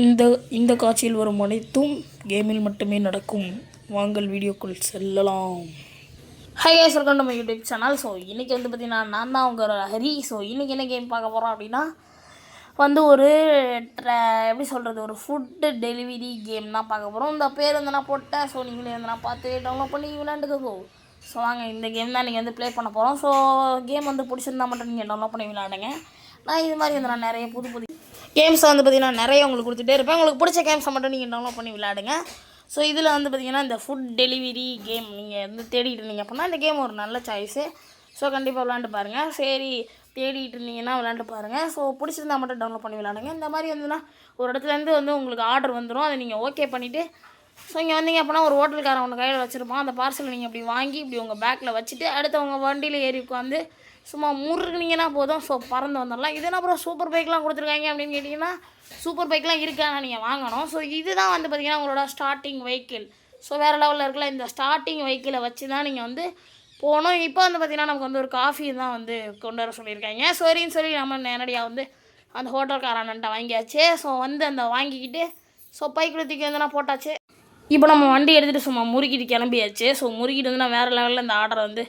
இந்த இந்த காட்சியில் வரும் அனைத்தும் கேமில் மட்டுமே நடக்கும். வாங்கள் வீடியோக்குள் செல்லலாம். Hi guys, welcome to my YouTube channel. So இன்றைக்கி வந்து பார்த்திங்கன்னா நான் தான் உங்கள் ஹரி. ஸோ இன்றைக்கி என்ன கேம் பார்க்க போகிறோம் அப்படின்னா ஒரு எப்படி சொல்கிறது, ஒரு ஃபுட்டு டெலிவரி கேம் தான் பார்க்க போகிறோம். இந்த பேர் வந்து நான் போட்டேன். ஸோ நீங்களே வந்து நான் பார்த்து டவுன்லோட் பண்ணி விளையாண்டுக்கோ. ஸோ வாங்க, இந்த கேம் தான் நீங்கள் வந்து ப்ளே பண்ண போகிறோம். ஸோ கேம் வந்து பிடிச்சிருந்தா மட்டும் நீங்கள் டவுன்லோட் பண்ணி விளையாடுங்க. நான் இது மாதிரி வந்து நான் நிறைய புது கேம்ஸை வந்து பார்த்திங்கன்னா நிறைய உங்களுக்கு கொடுத்துட்டே இருப்பேன். உங்களுக்கு பிடிச்ச கேம்ஸை மட்டும் நீங்கள் டவுன்லோட் பண்ணி விளையாடுங்க. ஸோ இதில் வந்து பார்த்திங்கன்னா இந்த ஃபுட் டெலிவரி கேம் நீங்கள் வந்து தேடிட்டு இருந்தீங்க அப்படின்னா இந்த கேம் ஒரு நல்ல சாய்ஸு. ஸோ கண்டிப்பாக விளாண்டு பாருங்கள். சரி, தேடிட்டு இருந்தீங்கன்னா விளாண்டு பாருங்கள். ஸோ பிடிச்சிருந்தா மட்டும் டவுன்லோட் பண்ணி விளாடுங்க. இந்த மாதிரி வந்துன்னா ஒரு இடத்துலேருந்து வந்து உங்களுக்கு ஆர்டர் வந்துடும். அதை நீங்கள் ஓகே பண்ணிவிட்டு ஸோ இங்கே வந்தீங்க அப்படின்னா ஒரு ஹோட்டலுக்காரன் ஒன்று கையில் வச்சுருப்பான். அந்த பார்சலை நீங்கள் இப்படி வாங்கி இப்படி உங்கள் பேக்கில் வச்சுட்டு அடுத்தவங்க வண்டியில் ஏறி உட்காந்து சும்மா முறுக்குனீங்கன்னா போதும். ஸோ பறந்து வந்துடலாம். இதுனா அப்புறம் சூப்பர் பைக்லாம் கொடுத்துருக்காங்க அப்படின்னு கேட்டிங்கன்னா சூப்பர் பைக்லாம் இருக்கானா நீங்கள் வாங்கணும். ஸோ இதுதான் வந்து பார்த்திங்கன்னா உங்களோட ஸ்டார்டிங் வெஹிக்கிள். ஸோ வேறு லெவலில் இருக்கல. இந்த ஸ்டார்டிங் வெஹிக்கிளை வச்சு தான் நீங்கள் வந்து போகணும். இப்போ வந்து பார்த்திங்கன்னா நமக்கு வந்து ஒரு காஃபி தான் வந்து கொண்டு வர சொல்லியிருக்காங்க. சரின்னு சொல்லி நம்ம நேரடியாக வந்து அந்த ஹோட்டல்காரன்ட்ட வாங்கியாச்சு. ஸோ வந்து அந்த வாங்கிக்கிட்டு ஸோ பைக்குளத்துக்கு வந்து நான் போட்டாச்சு. இப்போ நம்ம வண்டி எடுத்துகிட்டு சும்மா முறுக்கிட்டு கிளம்பியாச்சு. ஸோ முறுக்கிட்டு வந்து நான் வேறு லெவலில் இந்த ஆர்டரை வந்து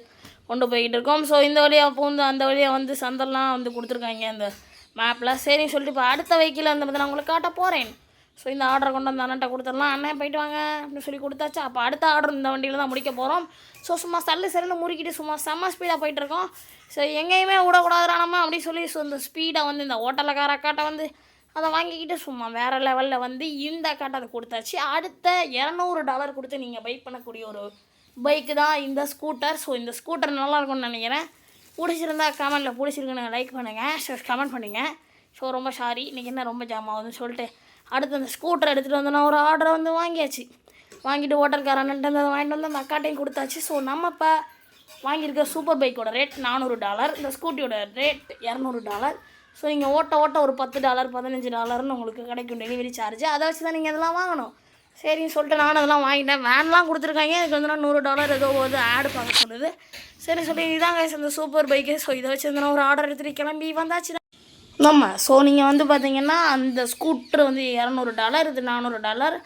கொண்டு போய்கிட்டு இருக்கோம். ஸோ இந்த வழியாக பூந்து அந்த வழியாக வந்து சந்தெல்லாம் வந்து கொடுத்துருக்காங்க அந்த மேப்பில். சரின்னு சொல்லிட்டு இப்போ அடுத்த வெஹிக்கிள் வந்து நான் உங்களுக்கு காட்ட போகிறேன். ஸோ இந்த ஆர்டரை கொண்டு வந்து அண்ணன்ட்ட கொடுத்துடலாம். அண்ணன் போயிட்டு வாங்க அப்படின்னு சொல்லி கொடுத்தாச்சு. அப்போ அடுத்த ஆர்டர் இந்த வண்டியில் தான் முடிக்க போகிறோம். ஸோ சும்மா சல்லுன்னு முறுக்கிட்டு சும்மா செம்ம ஸ்பீடாக போயிட்டுருக்கோம். ஸோ எங்கேயுமே விடக்கூடாதுடா நம்ம அப்படி சொல்லி ஸோ இந்த ஸ்பீடாக வந்து இந்த ஹோட்டலுக்கார அக்காட்டை வந்து அதை வாங்கிக்கிட்டு சும்மா வேறு லெவலில் வந்து இந்த அக்காட்டை அதை கொடுத்தாச்சு. அடுத்த $200 கொடுத்து நீங்கள் பை பண்ணக்கூடிய ஒரு பைக்கு தான் இந்த ஸ்கூட்டர். ஸோ இந்த ஸ்கூட்டர் நல்லாயிருக்கும்னு நினைக்கிறேன். பிடிச்சிருந்தா கமெண்ட்டில் பிடிச்சிருக்குன்னு லைக் பண்ணுங்கள், கமெண்ட் பண்ணுங்கள். ஸோ ரொம்ப சாரி, இன்றைக்கி என்ன ரொம்ப ஜாம் ஆகுதுன்னு சொல்லிட்டு அடுத்து அந்த ஸ்கூட்டர் எடுத்துகிட்டு வந்து நான் ஒரு ஆர்டரை வந்து வாங்கியாச்சு. வாங்கிட்டு ஹோட்டல்காரன்ட்டு வந்து வாங்கிட்டு வந்து அந்த அக்காட்டையும் கொடுத்தாச்சு. ஸோ நம்ம இப்போ வாங்கியிருக்க சூப்பர் பைக்கோட ரேட் $400, இந்த ஸ்கூட்டியோட ரேட் $200. ஸோ நீங்கள் ஓட்ட ஒரு $10 $15ன்னு உங்களுக்கு கிடைக்கும் டெலிவரி சார்ஜ். அதை வச்சு தான் நீங்கள் இதெல்லாம் வாங்கணும். சரின்னு சொல்லிட்டு நானும் அதெல்லாம் வாங்கிட்டேன். வேன்லாம் கொடுத்துருக்காங்க. எனக்கு வந்து $100 ஏதோ வந்து ஆடு பார்க்க சொல்லுது. சரி சொல்லி இதாங்க இந்த சூப்பர் பைக்கு. ஸோ இதை வச்சு வந்து நான் ஒரு ஆர்டர் எடுத்துகிட்டு கிளம்பி வந்தாச்சு நம்ம. ஸோ நீங்கள் வந்து பார்த்தீங்கன்னா அந்த ஸ்கூட்ரு வந்து $200, இது $400.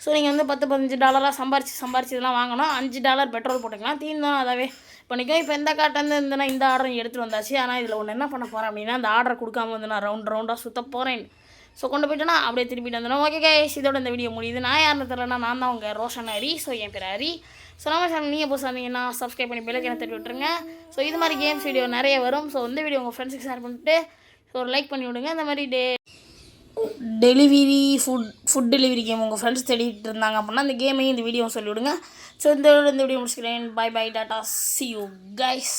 ஸோ நீங்கள் வந்து $10-15 சம்பாரிச்சு இதெல்லாம் வாங்கணும். $5 பெட்ரோல் போட்டுக்கலாம். தீர்ந்தோம் அதாவே பண்ணிக்கோ. இப்போ எந்த காட்டேருந்து இருந்தேன்னா இந்த ஆர்டர் எடுத்துகிட்டு வந்தாச்சு. ஆனால் இதில் ஒன்று என்ன பண்ண போகிறேன் அப்படின்னா அந்த ஆர்டரை கொடுக்காம வந்து நான் ரவுண்டாக சுற்ற போகிறேன். ஸோ கொண்டு போய்ட்டோன்னா அப்படியே திருப்பிட்டு வந்துடும். ஓகே கைஸ், இதோட இந்த வீடியோ முடியுது. நான் யாருன்னு தெரியலனா நான் தான் உங்கள் ரோஷன் ஹரி. ஸோ என் பேர் ஹரி. ஸோ நம்ம சேனல் நீங்கள் புதுசாக இருந்தீங்கன்னா சப்ஸ்கிரைப் பண்ணி பெல்லைக்கான தட்டி விட்டுருங்க. ஸோ இது மாதிரி கேம்ஸ் வீடியோ நிறைய வரும். ஸோ இந்த வீடியோ உங்கள் ஃப்ரெண்ட்ஸுக்கு ஷேர் பண்ணிட்டு ஸோ ஒரு லைக் பண்ணி விடுங்க. இந்த மாதிரி டெலிவரி ஃபுட் டெலிவரி கேம் உங்கள் ஃப்ரெண்ட்ஸ் தேடிட்டு இருந்தாங்க அப்படின்னா இந்த கேமையும் இந்த வீடியோவும் சொல்லிவிடுங்க. ஸோ இந்த வீடியோ முடிச்சுக்கிறேன். Bye tata, see you guys.